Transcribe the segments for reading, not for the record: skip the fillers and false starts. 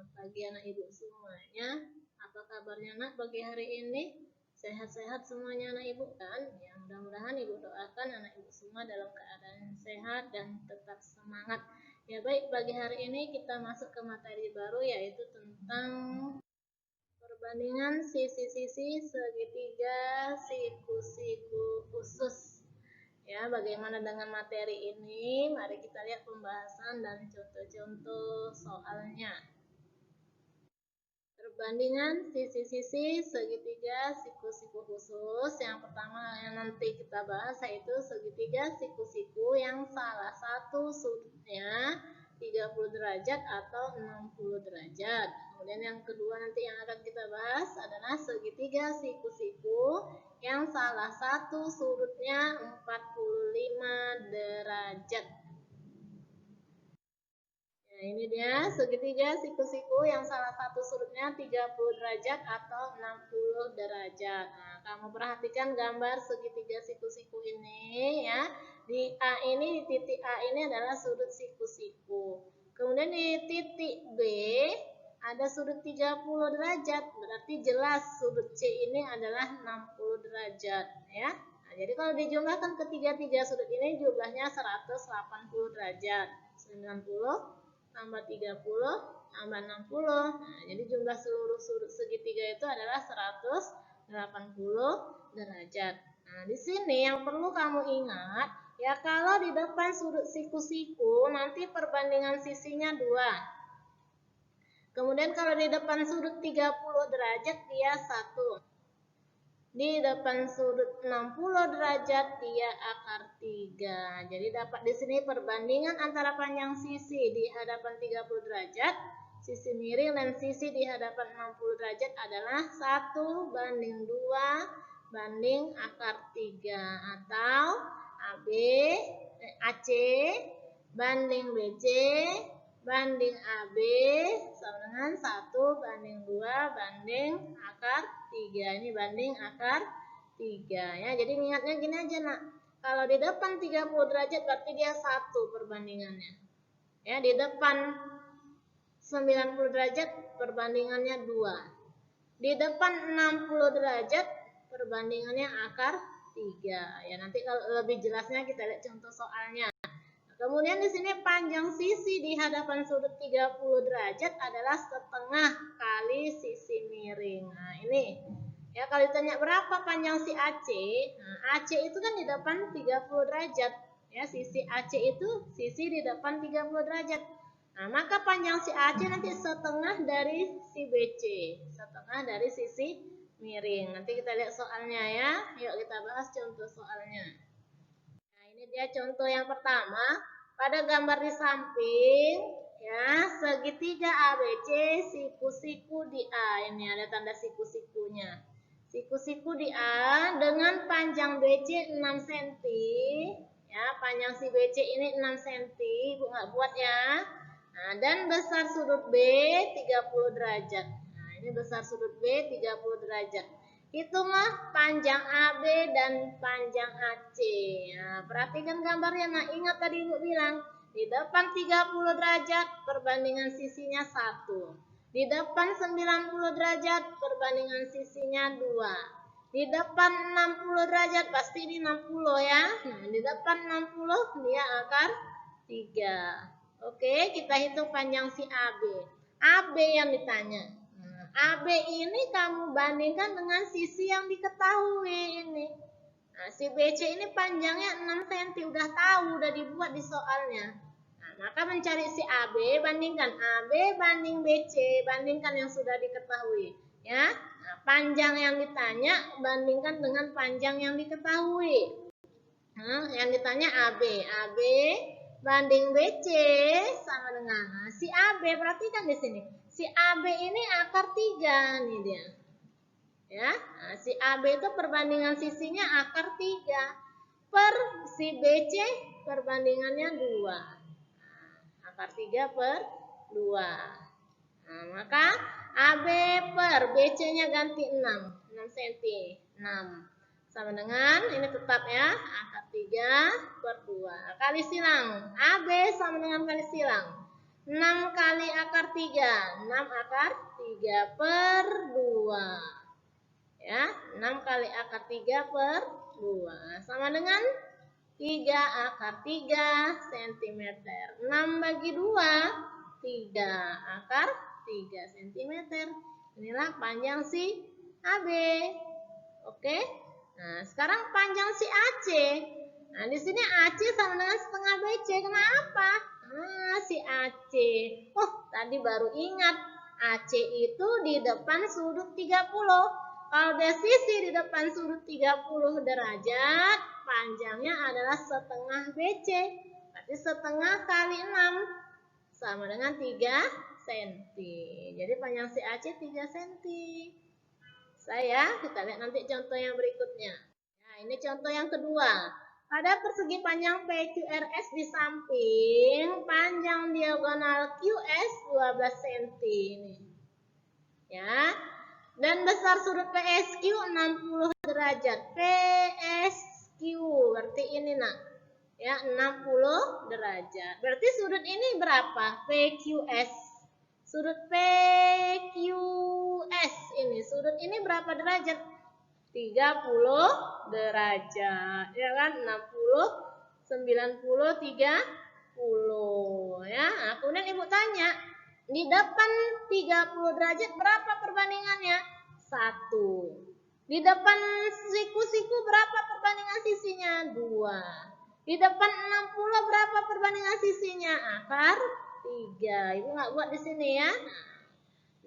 Selamat pagi anak ibu semuanya. Apa kabarnya nak pagi hari ini? Sehat-sehat semuanya anak ibu kan? Ya, mudah-mudahan ibu doakan anak ibu semua dalam keadaan sehat dan tetap semangat. Ya baik, pagi hari ini kita masuk ke materi baru yaitu tentang perbandingan sisi-sisi segitiga siku-siku khusus. Ya, bagaimana dengan materi ini? Mari kita lihat pembahasan dan contoh-contoh soalnya. Perbandingan sisi-sisi segitiga siku-siku khusus. Yang pertama yang nanti kita bahas yaitu segitiga siku-siku yang salah satu sudutnya 30 derajat atau 60 derajat. Kemudian yang kedua nanti yang akan kita bahas adalah segitiga siku-siku yang salah satu sudutnya 45 derajat. Nah, ini dia segitiga siku-siku yang salah satu sudutnya 30 derajat atau 60 derajat. Nah, kamu perhatikan gambar segitiga siku-siku ini ya. Di A ini, di titik A ini adalah sudut siku-siku. Kemudian di titik B ada sudut 30 derajat. Berarti jelas sudut C ini adalah 60 derajat ya. Nah, jadi kalau dijumlahkan ketiga-tiga sudut ini jumlahnya 180 derajat. 90 tambah 30 tambah 60. Nah, jadi jumlah seluruh sudut segitiga itu adalah 180 derajat. Nah, di sini yang perlu kamu ingat, ya kalau di depan sudut siku-siku nanti perbandingan sisinya 2. Kemudian kalau di depan sudut 30 derajat dia 1. Di depan sudut 60 derajat dia akar 3. Jadi dapat di sini perbandingan antara panjang sisi di hadapan 30 derajat, sisi miring dan sisi di hadapan 60 derajat adalah 1 banding 2 banding akar 3 atau AC banding BC banding AB sama dengan 1 banding 2 banding akar 3. Ini banding akar 3 ya. Jadi ingatnya gini aja nak. Kalau di depan 30 derajat berarti dia 1 perbandingannya. Ya, di depan 90 derajat perbandingannya 2. Di depan 60 derajat perbandingannya akar 3. Ya, nanti kalau lebih jelasnya kita lihat contoh soalnya. Kemudian di sini panjang sisi di hadapan sudut 30 derajat adalah setengah kali sisi miring. Nah, ini. Ya, kalau ditanya berapa panjang si AC, nah, AC itu kan di depan 30 derajat. Ya, sisi AC itu sisi di depan 30 derajat. Nah, maka panjang si AC nanti setengah dari si BC. Setengah dari sisi miring. Nanti kita lihat soalnya ya. Yuk kita bahas contoh soalnya. Ini dia contoh yang pertama. Pada gambar di samping, ya, segitiga ABC, siku-siku di A. Ini ada tanda siku-sikunya. Siku-siku di A dengan panjang BC 6 cm. Ya, panjang si BC ini 6 cm. Ibu nggak buat ya. Nah, dan besar sudut B 30 derajat. Nah, ini besar sudut B 30 derajat. Hitunglah panjang AB dan panjang AC. Nah, perhatikan gambarnya. Nah, ingat tadi Ibu bilang, di depan 30 derajat perbandingan sisinya 1. Di depan 90 derajat perbandingan sisinya 2. Di depan 60 derajat pasti ini 60 ya. Nah, di depan 60 dia akar 3. Oke, kita hitung panjang si AB. AB yang ditanya. AB ini kamu bandingkan dengan sisi yang diketahui ini. Nah, si BC ini panjangnya 6 cm, udah tahu, udah dibuat di soalnya. Nah, maka mencari si AB, bandingkan AB banding BC, bandingkan yang sudah diketahui. Ya, nah, panjang yang ditanya bandingkan dengan panjang yang diketahui. Nah, yang ditanya AB, AB banding BC sama dengan si AB, perhatikan di sini. Si AB ini akar 3 nih dia. Ya, nah, si AB itu perbandingan sisinya akar 3 per si BC perbandingannya 2. Nah, akar 3 per 2. Nah, maka AB per BC-nya ganti 6 cm. 6 sama dengan ini tetap ya, akar 3 per 2. Kali silang. AB sama dengan kali silang. 6 kali akar 3. 6 akar 3 per 2. Ya, 6 kali akar 3 per 2. Sama dengan 3 akar 3 cm. 6 bagi 2, 3 akar 3 cm. Inilah panjang si AB. Oke. Nah, sekarang panjang si AC. Nah, di sini AC sama dengan setengah BC. Kenapa? Nah, si AC. Oh, tadi baru ingat. AC itu di depan sudut 30. Kalau ada sisi di depan sudut 30 derajat, panjangnya adalah setengah BC. Berarti setengah kali 6 sama dengan 3 cm. Jadi panjang si AC 3 cm. Kita lihat nanti contoh yang berikutnya. Nah, ini contoh yang kedua. Pada persegi panjang PQRS di samping panjang diagonal QS 12 cm ini. Ya. Dan besar sudut PSQ 60 derajat. PSQ berarti ini nak. Ya, 60 derajat. Berarti sudut ini berapa? PQS. Sudut PQS ini. Sudut ini berapa derajat? 30 derajat. Ya kan? 60, 90, 30. Ya. Nah, kemudian Ibu tanya, di depan 30 derajat berapa perbandingannya? 1. Di depan siku-siku berapa perbandingan sisinya? 2. Di depan 60 berapa perbandingan sisinya? Akar 3. Ibu nggak buat di sini ya.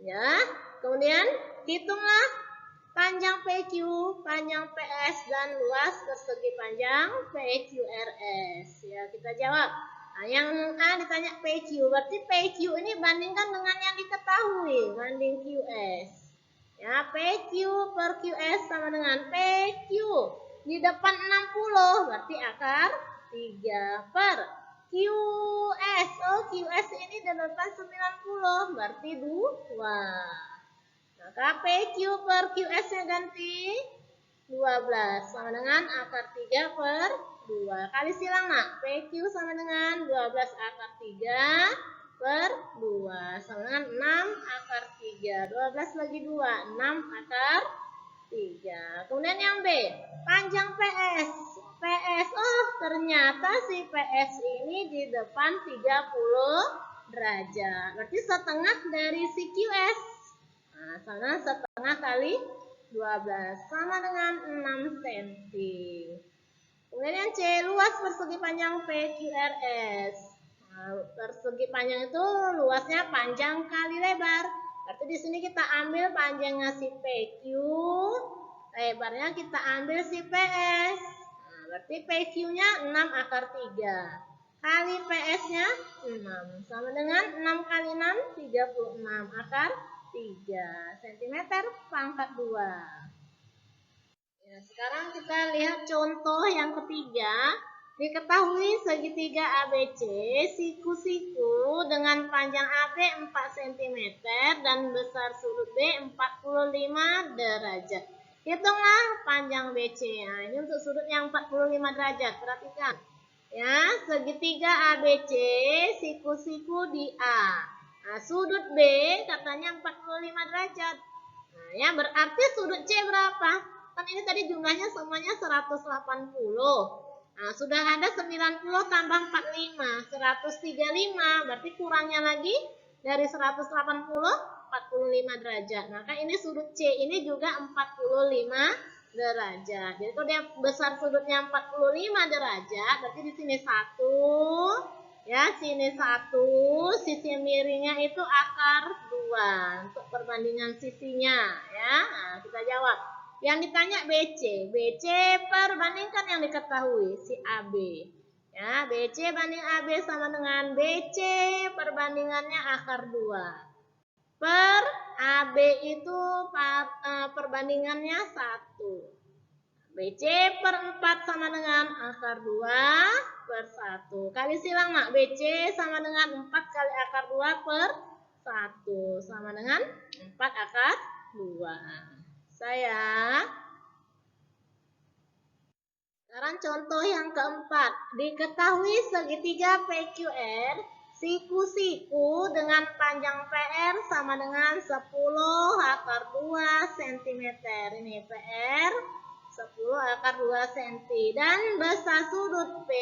Ya. Kemudian hitunglah panjang PQ, panjang PS, dan luas persegi panjang PQRS. Ya, kita jawab. Nah, yang A ditanya PQ, berarti PQ ini bandingkan dengan yang diketahui, banding QS. Ya, PQ per QS sama dengan PQ. Di depan 60, berarti akar 3 per QS. Oh, QS ini di depan 90, berarti 2. Maka PQ per QS-nya ganti 12 sama dengan akar 3 per 2. Kali silang nak. PQ sama dengan 12 akar 3 per 2 sama dengan 6 akar 3. 12 bagi 2, 6 akar 3. Kemudian yang B, panjang PS. PS, oh ternyata si PS ini di depan 30 derajat. Berarti setengah dari si QS. Nah, sana setengah kali 12 sama dengan 6 cm. Kemudian yang C, luas persegi panjang PQRS. Nah, persegi panjang itu luasnya panjang kali lebar. Berarti di sini kita ambil panjangnya si PQ, lebarnya kita ambil si PS. Nah, berarti PQ-nya 6 akar 3. Kali PS-nya 6. Sama dengan 6 kali 6, 36 akar 3 cm pangkat 2. Ya, sekarang kita lihat contoh yang ketiga. Diketahui segitiga ABC, siku-siku dengan panjang AB 4 cm dan besar sudut B 45 derajat. Hitunglah panjang BC. Nah, ini untuk sudut yang 45 derajat. Perhatikan. Ya, segitiga ABC, siku-siku di A. Nah, sudut B katanya 45 derajat. Nah, ya berarti sudut C berapa? Kan ini tadi jumlahnya semuanya 180. Nah, sudah ada 90 tambah 45, 135. Berarti kurangnya lagi dari 180, 45 derajat. Maka ini sudut C ini juga 45 derajat. Jadi kalau dia besar sudutnya 45 derajat, berarti di sini 1, ya, sini 1, sisi miringnya itu akar 2 untuk perbandingan sisinya, ya. Nah, kita jawab. Yang ditanya BC. BC perbandingkan yang diketahui si AB. Ya, BC banding AB sama dengan BC perbandingannya akar 2. Per AB itu perbandingannya 1. BC per 4 sama dengan akar 2 per 1. Kali silang nak. BC sama dengan 4 kali akar 2 per 1. Sama dengan 4 akar 2. Sekarang contoh yang keempat. Diketahui segitiga PQR, Siku-siku dengan panjang PR sama dengan 10 akar 2 cm. Ini PR 10 akar 2 cm. Dan besar sudut P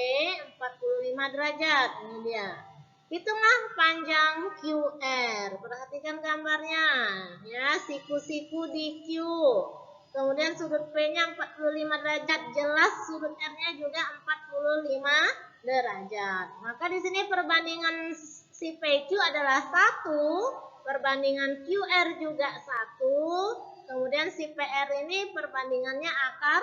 45 derajat. Ini dia. Hitunglah panjang QR. Perhatikan gambarnya. Ya, siku-siku di Q. Kemudian sudut P-nya 45 derajat. Jelas sudut R-nya juga 45 derajat. Maka di sini perbandingan si PQ adalah 1, perbandingan QR juga 1, kemudian si PR ini perbandingannya akar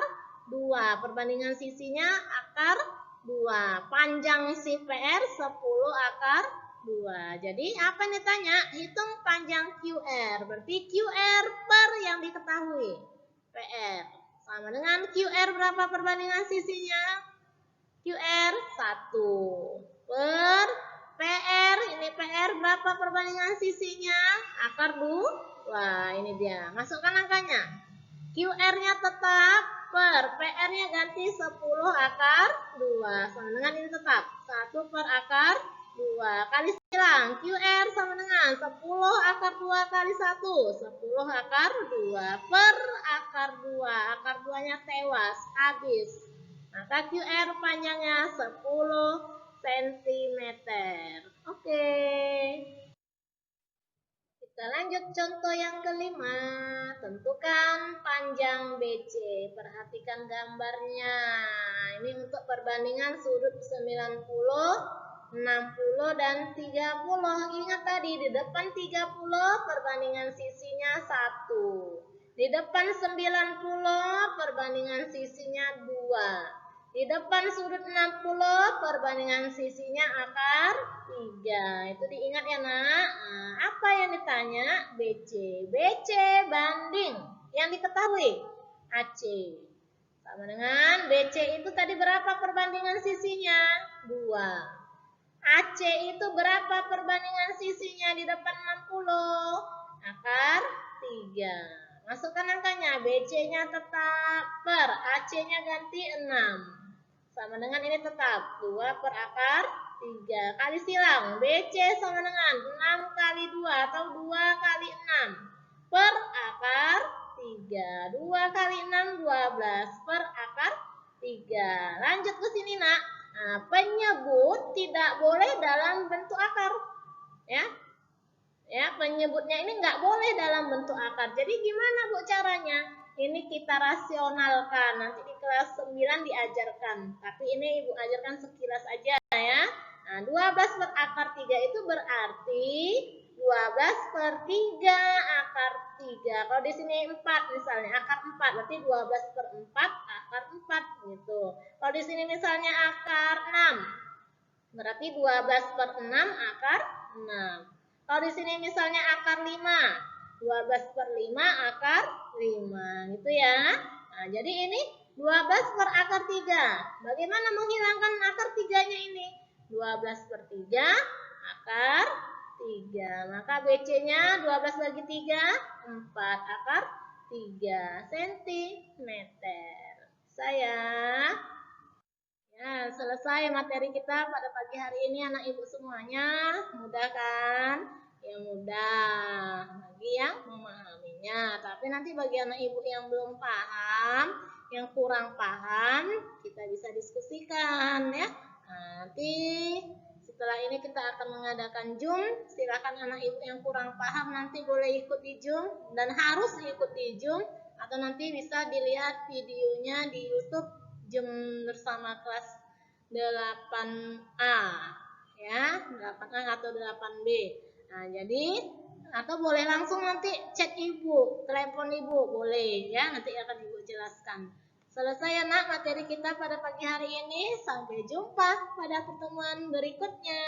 2, perbandingan sisinya akar 2. Panjang si PR 10 akar 2. Jadi apa yang ditanya? Hitung panjang QR. Berarti QR per yang diketahui. PR sama dengan QR berapa perbandingan sisinya? QR 1 per PR, ini PR berapa perbandingan sisinya? Akar 2. Ini dia. Masukkan angkanya. QR-nya tetap per PR-nya ganti 10 akar 2. Sama dengan ini tetap 1 per akar 2. Kali silang. QR sama dengan 10 akar 2 kali 1. 10 akar 2 per akar 2. Akar 2-nya tewas, habis. Maka QR panjangnya 10 cm. Oke. Kita lanjut contoh yang kelima. Tentukan panjang BC. Perhatikan gambarnya. Ini untuk perbandingan sudut 90, 60, dan 30. Ingat tadi di depan 30 perbandingan sisinya 1. Di depan 90 perbandingan sisinya 2. Di depan sudut 60 perbandingan sisinya akar 3. Itu diingat ya nak. Nah, apa yang ditanya? BC. BC banding yang diketahui AC. Sama dengan BC itu tadi berapa perbandingan sisinya? 2. AC itu berapa perbandingan sisinya di depan 60? Akar 3. Masukkan angkanya. BC-nya tetap per AC-nya ganti 6. Sama dengan ini tetap 2 per akar 3. Kali silang. BC sama dengan 6 kali 2 atau 2 kali 6 per akar 3. 2 kali 6 12 per akar 3. Lanjut ke sini nak. Nah, penyebut tidak boleh dalam bentuk akar. Ya, penyebutnya ini nggak boleh dalam bentuk akar. Jadi gimana Bu caranya? Ini kita rasionalkan. Nanti di kelas 9 diajarkan. Tapi ini Ibu ajarkan sekilas aja ya. Nah, 12 per akar 3 itu berarti 12 per 3 akar 3. Kalau di sini 4 misalnya, akar 4. Berarti 12 per 4 akar 4 gitu. Kalau di sini misalnya akar 6. Berarti 12 per 6 akar 6. Kalau di sini misalnya akar 5. 12 per 5 akar 5 gitu ya. Nah, jadi ini 12 per akar 3. Bagaimana menghilangkan akar 3-nya ini? 12 per 3 akar 3. Maka BC-nya 12 bagi 3, 4 akar 3 cm. Saya ya, selesai materi kita pada pagi hari ini anak ibu semuanya. Mudah kan? Ya mudah bagi yang memahaminya. Tapi nanti bagi anak ibu yang belum paham, yang kurang paham, kita bisa diskusikan ya. Nanti setelah ini kita akan mengadakan Zoom. Silakan anak ibu yang kurang paham nanti boleh ikut di Zoom dan harus ikut di Zoom, atau nanti bisa dilihat videonya di YouTube Zoom bersama kelas 8A ya, 8A atau 8B. Nah, jadi atau boleh langsung nanti chat ibu, telepon ibu boleh ya, nanti akan ibu jelaskan. Selesai ya nak materi kita pada pagi hari ini. Sampai jumpa pada pertemuan berikutnya.